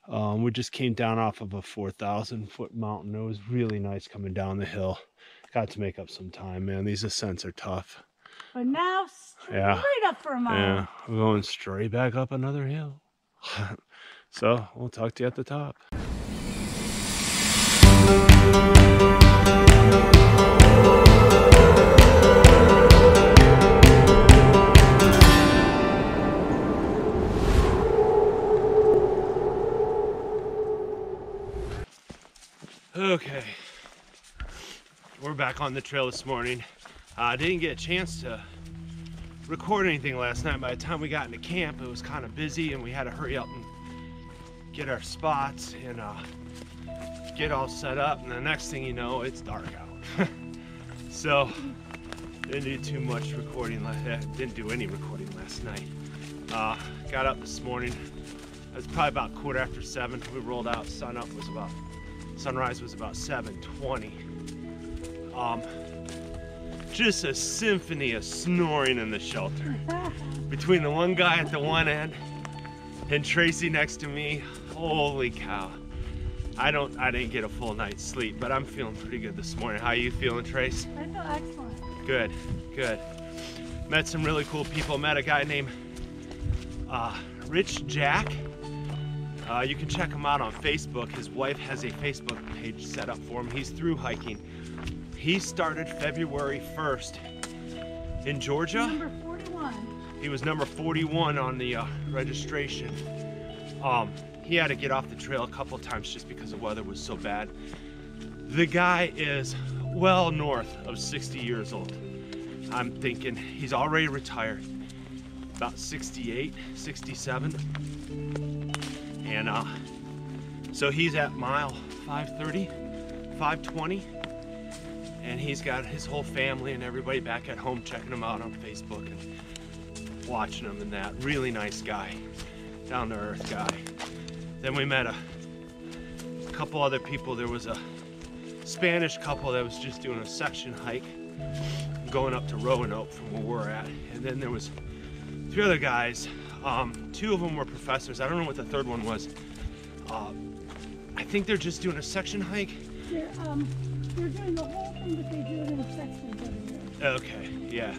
We just came down off of a 4,000-foot mountain. It was really nice coming down the hill. Got to make up some time, man. These ascents are tough. But now straight up for a mile. Yeah, we're going straight back up another hill. So we'll talk to you at the top. Okay, we're back on the trail this morning. Didn't get a chance to record anything last night. By the time we got into camp, it was kind of busy and we had to hurry up and get our spots and get all set up, and the next thing you know, it's dark out. So didn't do too much recording. Didn't do any recording last night. Got up this morning. It was probably about 7:15. We rolled out. Sunrise was about 7:20. Just a symphony of snoring in the shelter. Between the one guy at the one end and Tracy next to me, holy cow. I didn't get a full night's sleep, but I'm feeling pretty good this morning. How are you feeling, Trace? I feel excellent. Good, good. Met some really cool people. Met a guy named Rich Jack. You can check him out on Facebook. His wife has a Facebook page set up for him. He's through hiking. He started February 1st in Georgia. Number 41. He was number 41 on the registration. He had to get off the trail a couple times just because the weather was so bad. The guy is well north of 60 years old. I'm thinking he's already retired, about 68, 67. And so he's at mile 530, 520. And he's got his whole family and everybody back at home checking him out on Facebook and watching him and that. Really nice guy, down to earth guy. Then we met a couple other people. There was a Spanish couple that was just doing a section hike going up to Roanoke from where we're at. And then there was 3 other guys. 2 of them were professors. I don't know what the third one was. I think they're just doing a section hike. They're doing the whole thing, but they do it in sections everywhere. Okay, yeah.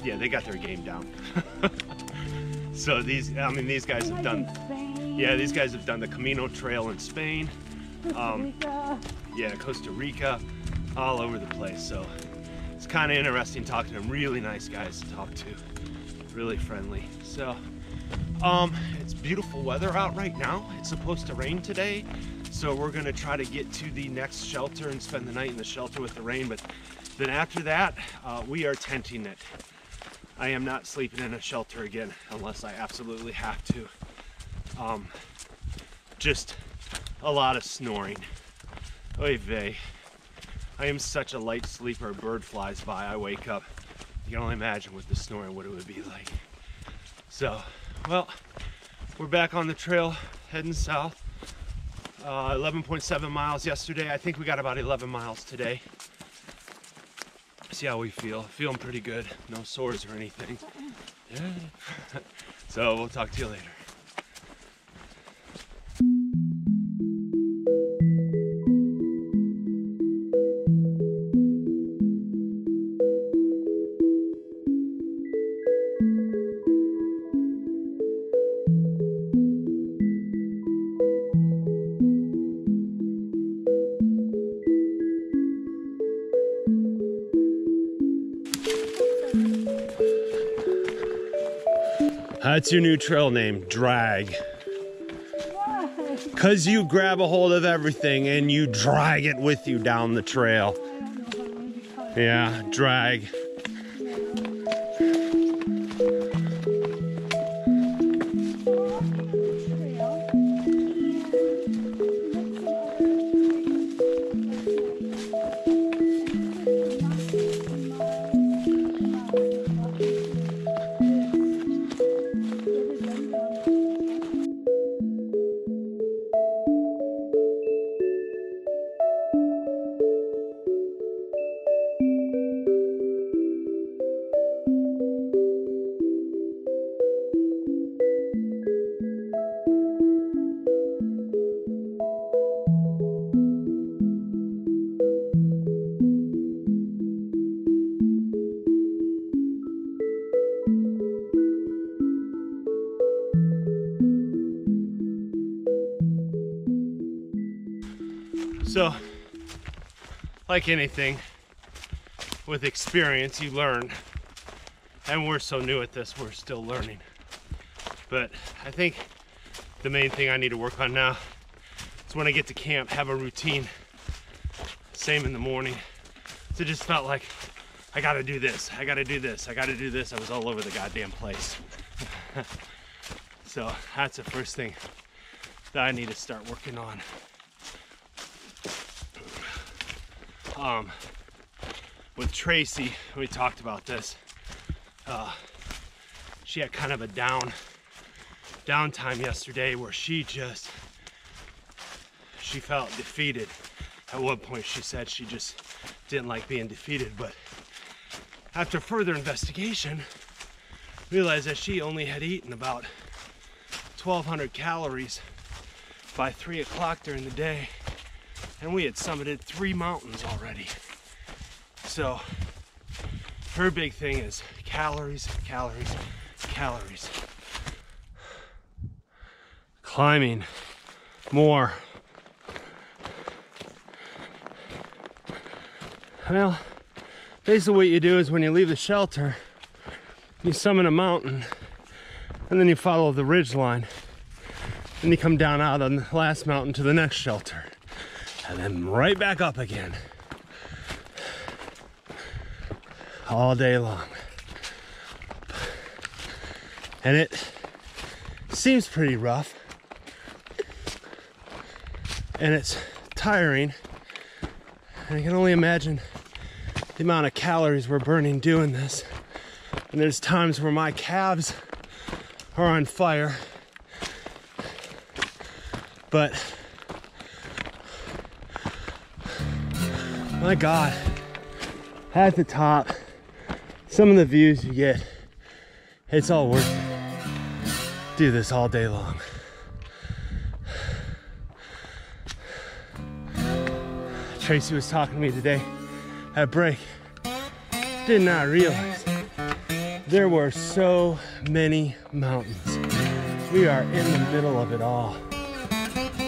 Yeah, they got their game down. So these guys have done, yeah, these guys have done the Camino Trail in Spain. Costa Rica. Yeah, Costa Rica, all over the place. So it's kind of interesting talking to them. Really nice guys to talk to, really friendly. So it's beautiful weather out right now. It's supposed to rain today. So we're gonna try to get to the next shelter and spend the night in the shelter with the rain. But then after that, we are tenting it. I am not sleeping in a shelter again unless I absolutely have to. Just a lot of snoring. Oy vey. I am such a light sleeper. A bird flies by, I wake up. You can only imagine with the snoring what it would be like. So, well, we're back on the trail heading south. 11.7 miles yesterday. I think we got about 11 miles today. See how we feel. Feeling pretty good. No sores or anything. Yeah. So we'll talk to you later. That's your new trail name, Drag. Why? Because you grab a hold of everything and you drag it with you down the trail. I don't know how to call it. Yeah, drag. So, like anything, with experience, you learn. And we're so new at this, we're still learning. But I think the main thing I need to work on now is when I get to camp, have a routine. Same in the morning. So it just felt like, I gotta do this, I gotta do this, I gotta do this. I was all over the goddamn place. So that's the first thing that I need to start working on. With Tracy, we talked about this. She had kind of a downtime yesterday where she felt defeated. At one point she said she just didn't like being defeated, but after further investigation, realized that she only had eaten about 1,200 calories by 3 o'clock during the day, and we had summited 3 mountains already. So her big thing is calories, calories, calories. Climbing more. Well, basically what you do is when you leave the shelter, you summit a mountain and then you follow the ridge line and you come down out on the last mountain to the next shelter and then right back up again. All day long. And it seems pretty rough and it's tiring, and I can only imagine the amount of calories we're burning doing this. And there's times where my calves are on fire, but my God, at the top, some of the views you get, it's all worth it. Do this all day long. Tracy was talking to me today at break. Did not realize there were so many mountains. We are in the middle of it all.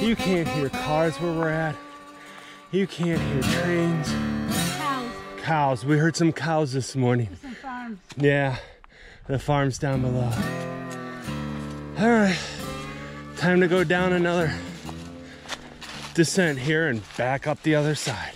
You can't hear cars where we're at. You can't hear trains. Cows. We heard some cows this morning. Some farms. Yeah, the farms down below. All right, time to go down another descent here and back up the other side.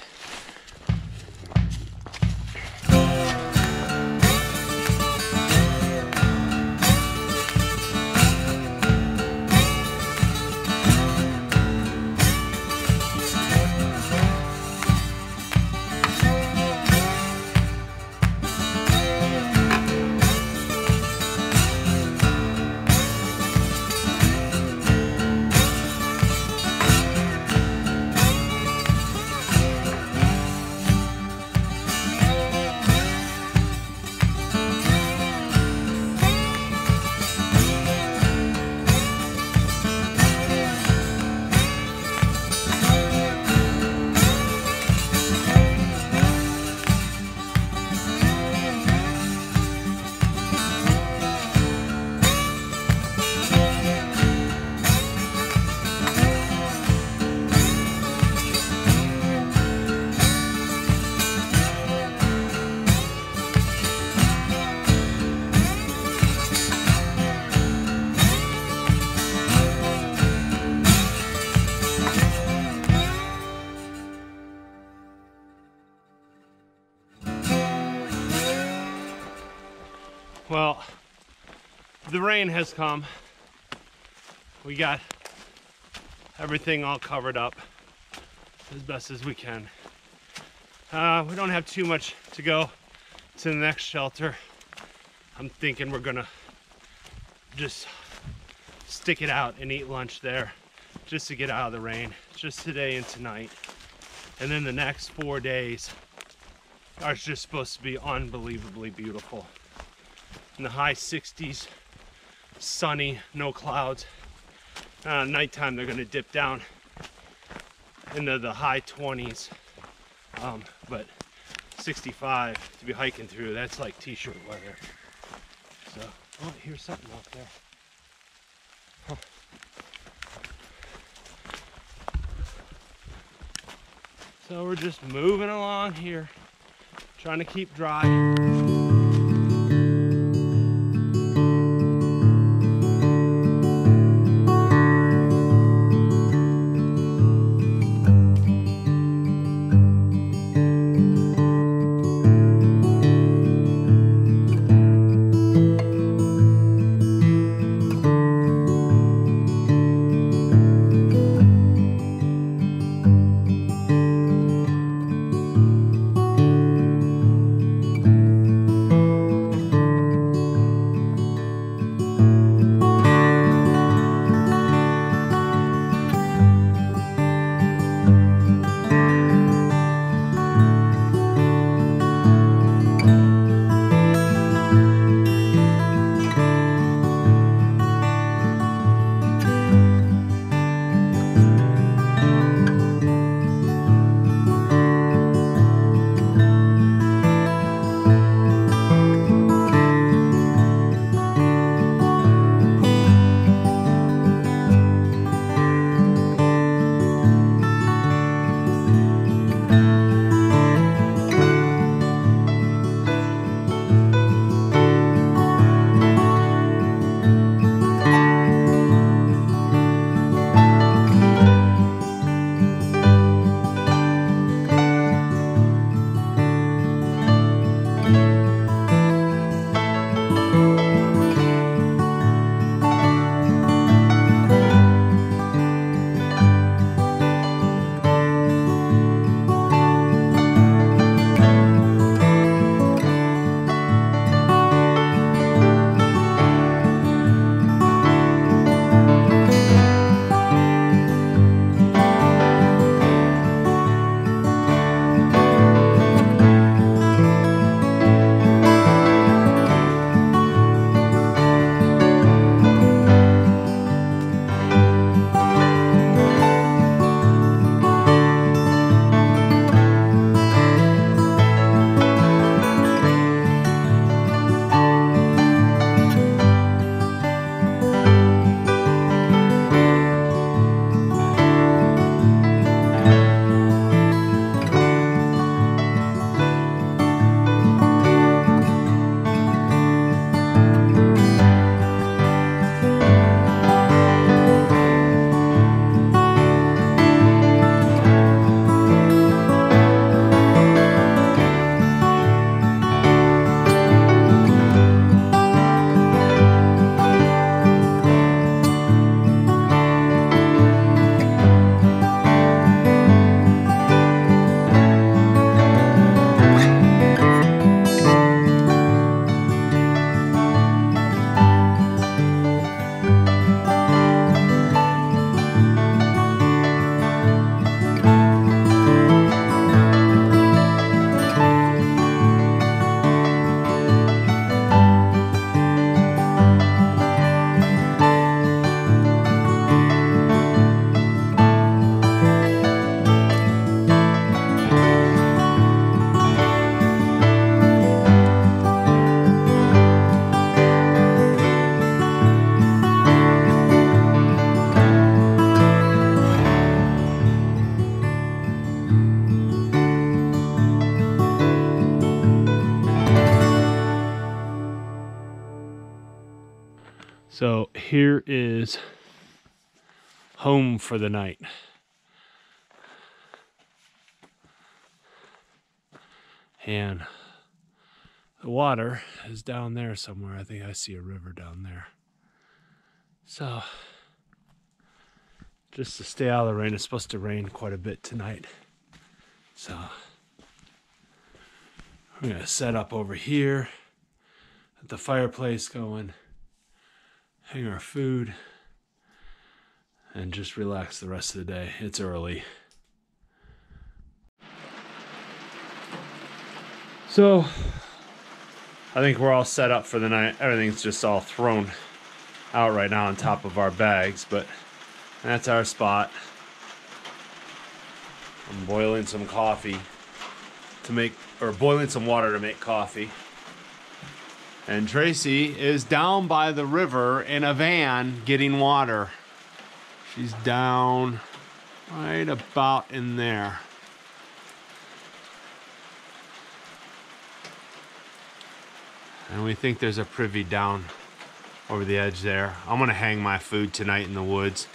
Well, the rain has come. We got everything all covered up as best as we can. We don't have too much to go to the next shelter. I'm thinking we're gonna just stick it out and eat lunch there just to get out of the rain, just today and tonight. And then the next 4 days are just supposed to be unbelievably beautiful. In the high 60s, sunny, no clouds. Nighttime they're gonna dip down into the high 20s, but 65 to be hiking through, that's like t-shirt weather. So, oh, here's something out there. Huh. So we're just moving along here, trying to keep dry. So here is home for the night. And the water is down there somewhere. I think I see a river down there. So just to stay out of the rain, it's supposed to rain quite a bit tonight. So we're gonna set up over here at the fireplace going, hang our food, and just relax the rest of the day. It's early. So I think we're all set up for the night. Everything's just all thrown out right now on top of our bags, but that's our spot. I'm boiling some coffee to make, or boiling some water to make coffee. And Tracy is down by the river in a van getting water. She's down right about in there. And we think there's a privy down over the edge there. I'm gonna hang my food tonight in the woods.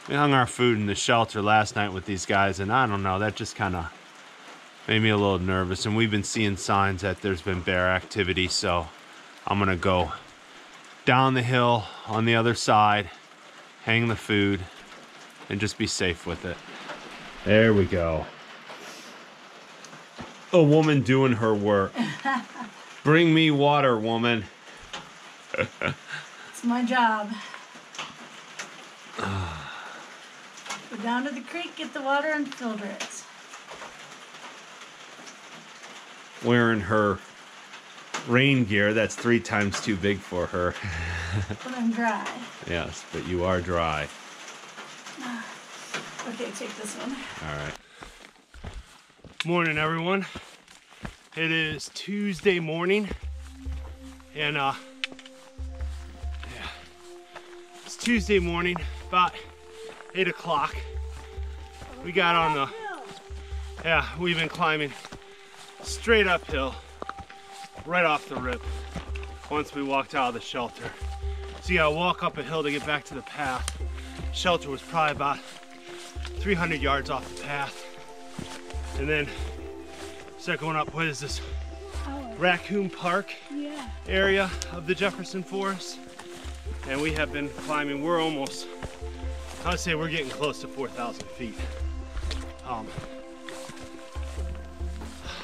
We hung our food in the shelter last night with these guys, and I don't know, that just kind of made me a little nervous. And we've been seeing signs that there's been bear activity, so I'm gonna go down the hill on the other side, hang the food, and just be safe with it. There we go. A woman doing her work. Bring me water, woman. It's my job. Go down to the creek, get the water, and filter it. Wearing her rain gear that's 3 times too big for her. But I'm dry. Yes, but you are dry. Okay, take this one. All right. Morning, everyone. It is Tuesday morning, and it's Tuesday morning, about 8 o'clock. We got on the, we've been climbing straight uphill, right off the rip, once we walked out of the shelter. So you gotta walk up a hill to get back to the path. Shelter was probably about 300 yards off the path. And then start going up, what is this? Raccoon Park area of the Jefferson Forest. And we have been climbing, we're almost, I would say we're getting close to 4,000 feet.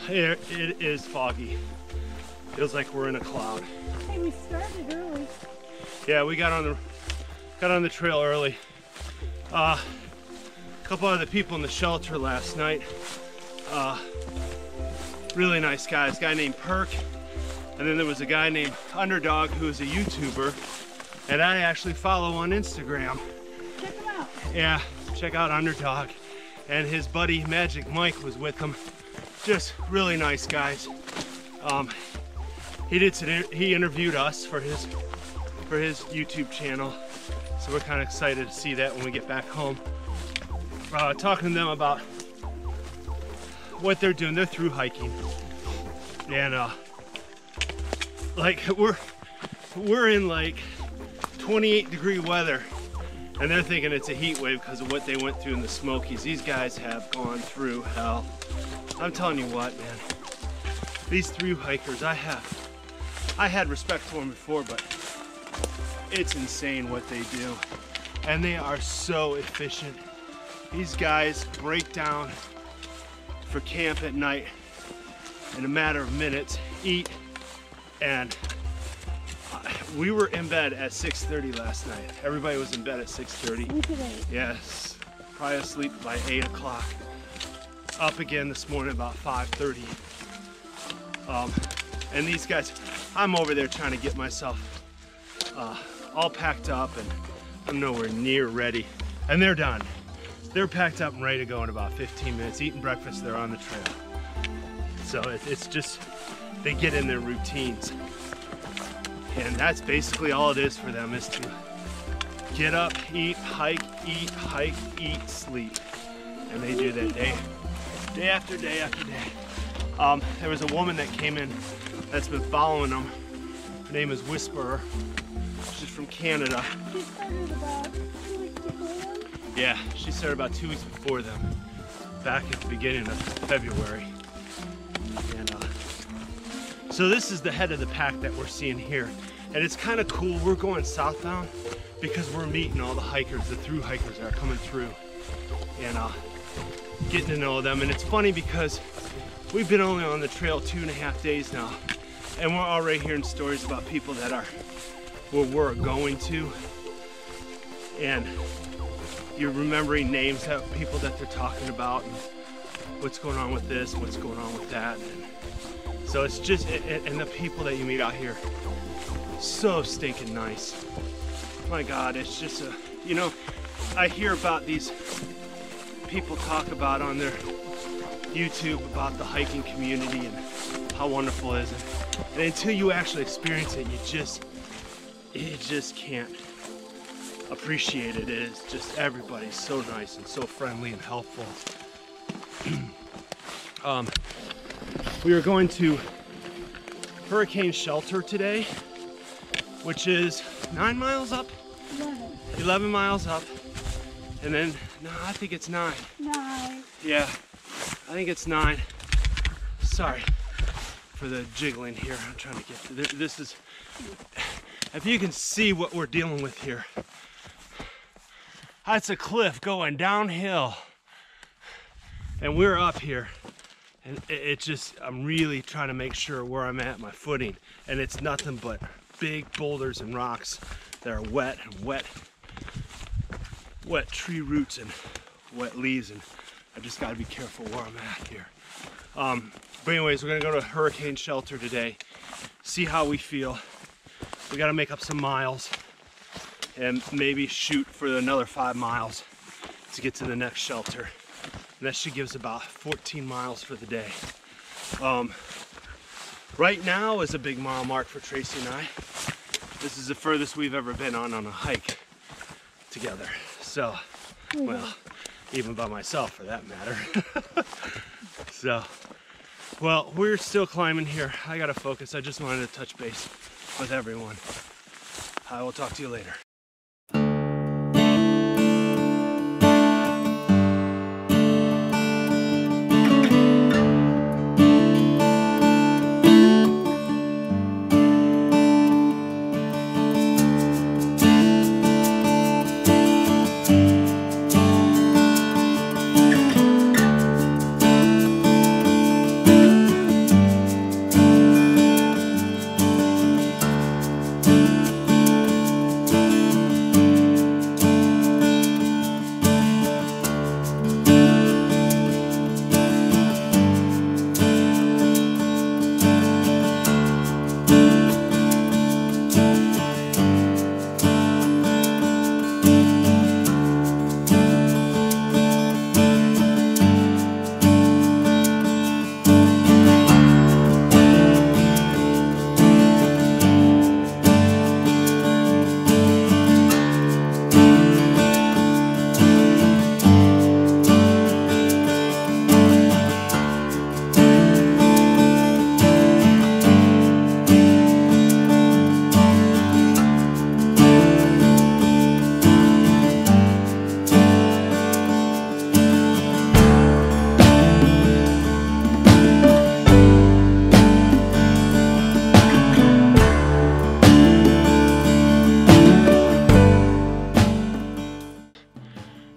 It is foggy. Feels like we're in a cloud. Hey, we started early. Yeah, we got on the trail early. A couple other people in the shelter last night. Really nice guys. A guy named Perk, and then there was a guy named Underdog who is a YouTuber, and I actually follow on Instagram. Check him out. Yeah, check out Underdog. And his buddy Magic Mike was with him. Just really nice guys. He interviewed us for his YouTube channel, so we're kind of excited to see that when we get back home. Talking to them about what they're doing. They're through hiking, and like we're in like 28-degree weather, and they're thinking it's a heat wave because of what they went through in the Smokies. These guys have gone through hell. I'm telling you what, man. These through hikers, I had respect for them before, but it's insane what they do, and they are so efficient. These guys break down for camp at night in a matter of minutes, eat, and we were in bed at 6:30 last night. Everybody was in bed at 6:30. Yes, probably asleep by 8 o'clock. Up again this morning about 5:30. And these guys, I'm over there trying to get myself all packed up, and I'm nowhere near ready. And they're done. They're packed up and ready to go in about 15 minutes. Eating breakfast, they're on the trail. So it's just, they get in their routines. And that's basically all it is for them, is to get up, eat, hike, eat, sleep. And they do that day after day after day. There was a woman that came in that's been following them. Her name is Whisperer. She's from Canada. She started about 2 weeks before them? Yeah, she started about 2 weeks before them, back at the beginning of February. And so this is the head of the pack that we're seeing here. And it's kind of cool. We're going southbound because we're meeting all the hikers, the through hikers that are coming through, and getting to know them. And it's funny because we've been only on the trail 2.5 days now, and we're already hearing stories about people that are where we're going to, and you're remembering names of people that they're talking about, and what's going on with this, what's going on with that. And so it's just, and the people that you meet out here, so stinking nice. My God, it's just a, you know, I hear about these people talk about on their YouTube about the hiking community and how wonderful it is. And until you actually experience it, you just can't appreciate it. It is just, everybody's so nice and so friendly and helpful. We are going to hurricane shelter today, which is 9 miles up, 11 miles up, and then, no, I think it's 9. 9. Yeah, I think it's 9. Sorry for the jiggling here. I'm trying to get to this. Is, if you can see what we're dealing with here, that's a cliff going downhill, and we're up here, and it just, I'm really trying to make sure where I'm at, my footing, and it's nothing but big boulders and rocks that are wet and wet tree roots and wet leaves, and I just got to be careful where I'm at here. But anyways, we're gonna go to hurricane shelter today, see how we feel. We got to make up some miles and maybe shoot for another 5 miles to get to the next shelter. And that should give us about 14 miles for the day. Right now is a big mile mark for Tracy and I. This is the furthest we've ever been on a hike together. So, well, even by myself for that matter. So, well, we're still climbing here. I gotta focus. I just wanted to touch base with everyone. I will talk to you later.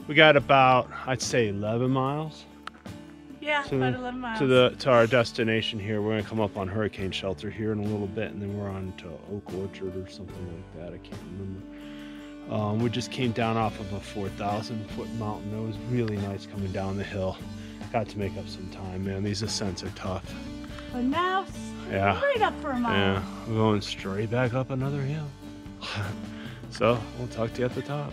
We got about, I'd say 11 miles. Yeah, about 11 miles. To our destination here. We're gonna come up on hurricane shelter here in a little bit, and then we're on to Oak Orchard or something like that. I can't remember. We just came down off of a 4,000 foot mountain. It was really nice coming down the hill. Got to make up some time, man. These ascents are tough. But now, yeah, straight up for a mile. Yeah, we're going straight back up another hill. So we'll talk to you at the top.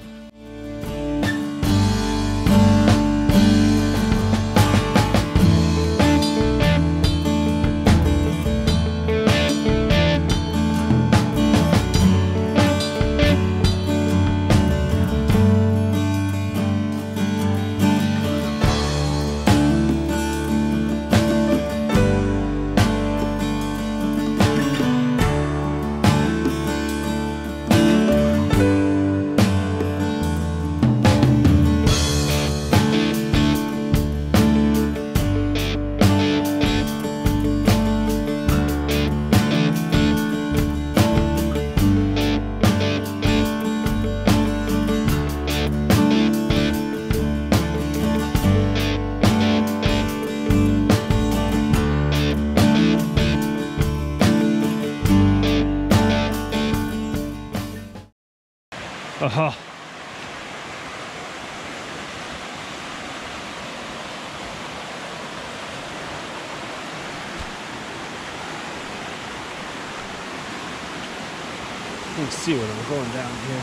Uh-huh. Let's see what I'm going down here.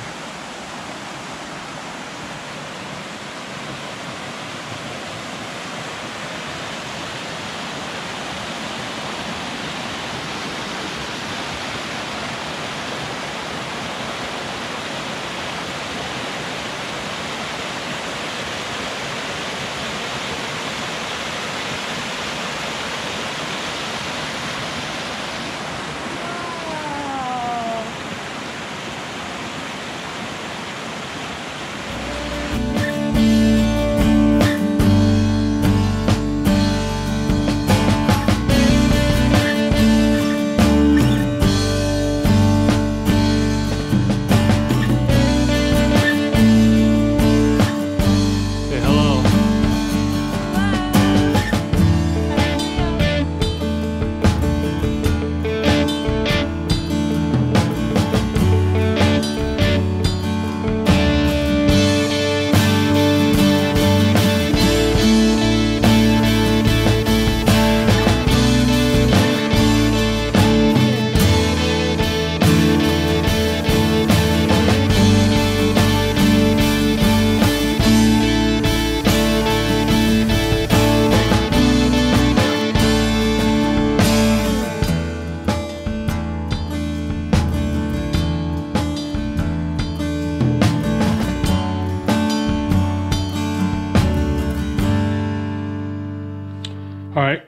All right,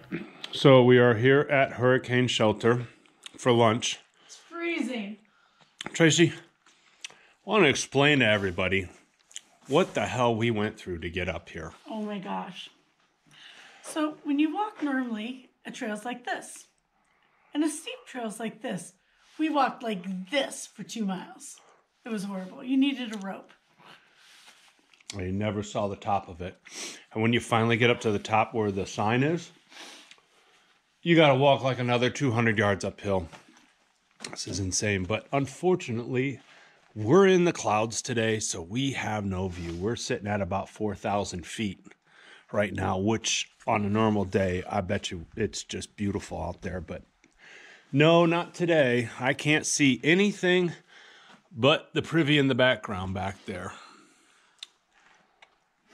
so we are here at Hurricane Shelter for lunch. It's freezing. Tracy, I want to explain to everybody what the hell we went through to get up here. Oh my gosh. So when you walk normally, a trail's like this. And a steep trail's like this. We walked like this for 2 miles. It was horrible. You needed a rope. I never saw the top of it. And when you finally get up to the top where the sign is, you got to walk like another 200 yards uphill. This is insane. But unfortunately, we're in the clouds today, so we have no view. We're sitting at about 4,000 feet right now, which on a normal day, I bet you it's just beautiful out there. But no, not today. I can't see anything but the privy in the background back there.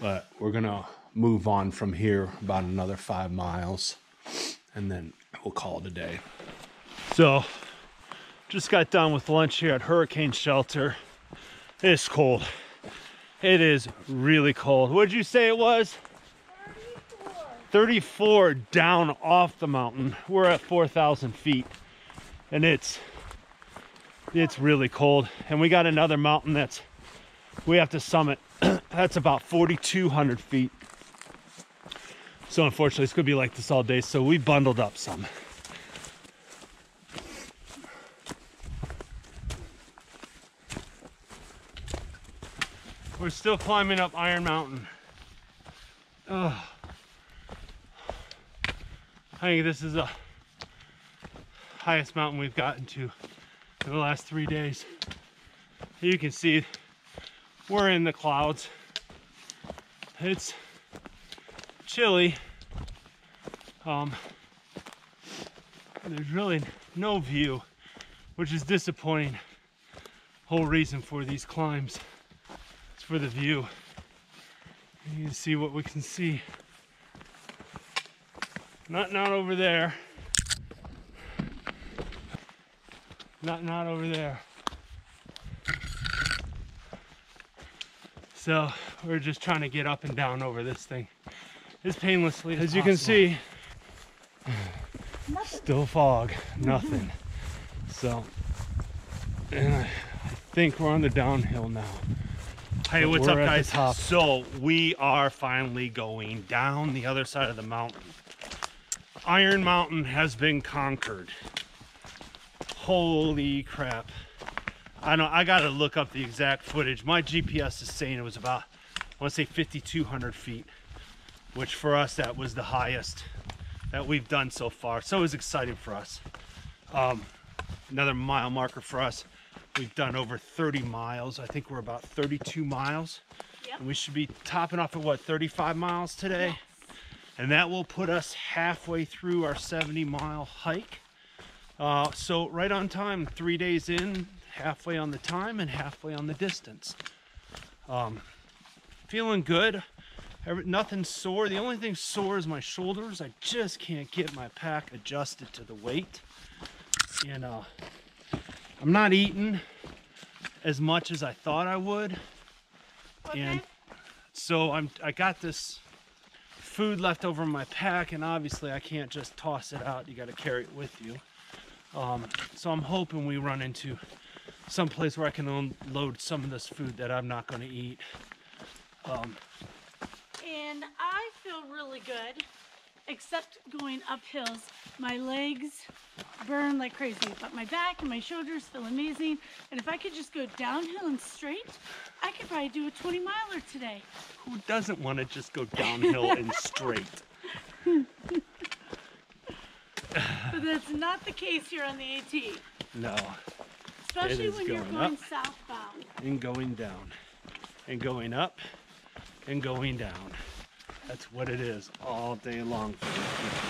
But we're going to move on from here about another 5 miles, and then we'll call it a day. So, just got done with lunch here at Hurricane Shelter. It's cold. It is really cold. What did you say it was? 34 down off the mountain. We're at 4,000 feet, and it's really cold. And we got another mountain we have to summit. That's about 4,200 feet. So unfortunately, it's gonna be like this all day. So we bundled up some. We're still climbing up Iron Mountain. I think this is the highest mountain we've gotten to in the last 3 days. You can see we're in the clouds. It's chilly. There's really no view, which is disappointing. Whole reason for these climbs is for the view. You can see what we can see. Not over there. Not over there. So we're just trying to get up and down over this thing as painlessly as you can see. Still fog, nothing. So, and I think we're on the downhill now. Hey, what's up, guys? So we are finally going down the other side of the mountain. Iron Mountain has been conquered. Holy crap. I gotta look up the exact footage. My GPS is saying it was about, I wanna say 5,200 feet, which for us, that was the highest that we've done so far. So it was exciting for us. Another mile marker for us. We've done over 30 miles. I think we're about 32 miles. Yep. And we should be topping off at what, 35 miles today? Yes. And that will put us halfway through our 70-mile hike. So right on time, 3 days in, halfway on the time and halfway on the distance. Feeling good. Nothing sore. The only thing sore is my shoulders. I just can't get my pack adjusted to the weight. And I'm not eating as much as I thought I would. Okay. And so I got this food left over in my pack, and obviously I can't just toss it out. You got to carry it with you. So I'm hoping we run into some place where I can unload some of this food that I'm not going to eat. And I feel really good, except going up hills. My legs burn like crazy, but my back and my shoulders feel amazing. And if I could just go downhill and straight, I could probably do a 20-miler today. Who doesn't want to just go downhill and straight? But that's not the case here on the AT. No. Especially when you're going southbound. And going down. And going up. And going down. That's what it is all day long for these people.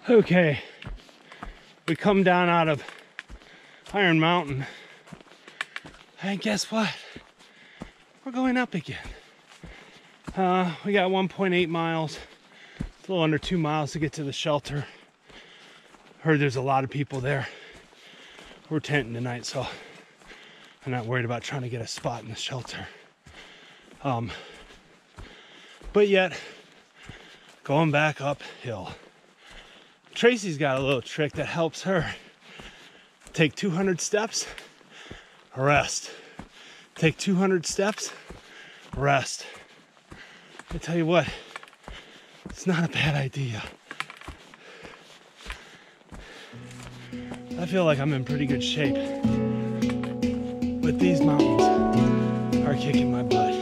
Okay, we come down out of Iron Mountain, and guess what? We're going up again. We got 1.8 miles. It's a little under 2 miles to get to the shelter. Heard there's a lot of people there. We're tenting tonight, so I'm not worried about trying to get a spot in the shelter. But yet, going back uphill. Tracy's got a little trick that helps her. Take 200 steps, rest. Take 200 steps, rest. I tell you what, it's not a bad idea. I feel like I'm in pretty good shape, but these mountains are kicking my butt.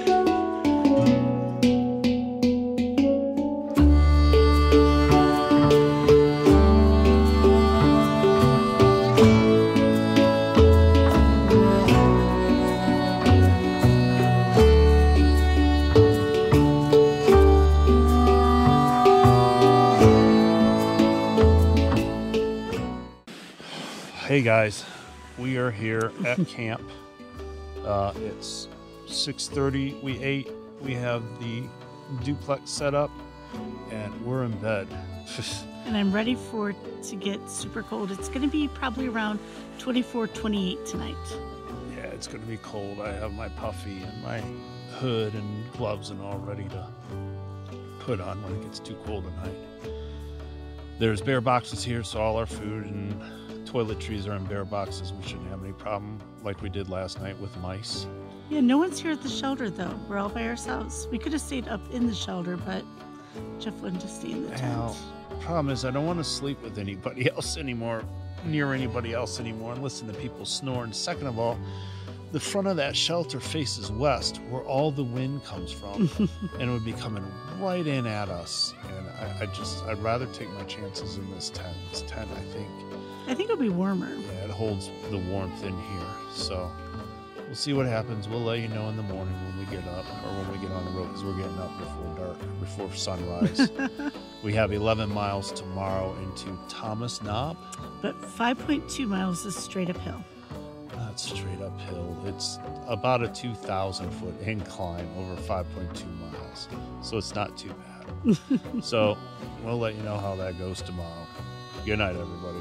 Hey guys, we are here at camp. It's 6:30. We ate. We have the duplex set up, and we're in bed. And I'm ready for it to get super cold. It's going to be probably around 24, 28 tonight. Yeah, it's going to be cold. I have my puffy and my hood and gloves and all ready to put on when it gets too cold at night. There's bear boxes here, so all our food and toiletries are in bear boxes. We shouldn't have any problem like we did last night with mice. Yeah, no one's here at the shelter though. We're all by ourselves. We could have stayed up in the shelter, but Jeff wanted to stay in the tent. Well, problem is I don't want to sleep with anybody else anymore, near anybody else anymore, and listen to people snore. And second of all, the front of that shelter faces west, where all the wind comes from, and it would be coming right in at us. And I'd rather take my chances in this tent. This tent, I think it'll be warmer. Yeah, it holds the warmth in here. So we'll see what happens. We'll let you know in the morning when we get up, or when we get on the road, because we're getting up before dark, before sunrise. We have 11 miles tomorrow into Thomas Knob. But 5.2 miles is straight uphill. Not straight uphill. It's about a 2,000 foot incline over 5.2 miles. So it's not too bad. So we'll let you know how that goes tomorrow. Good night, everybody.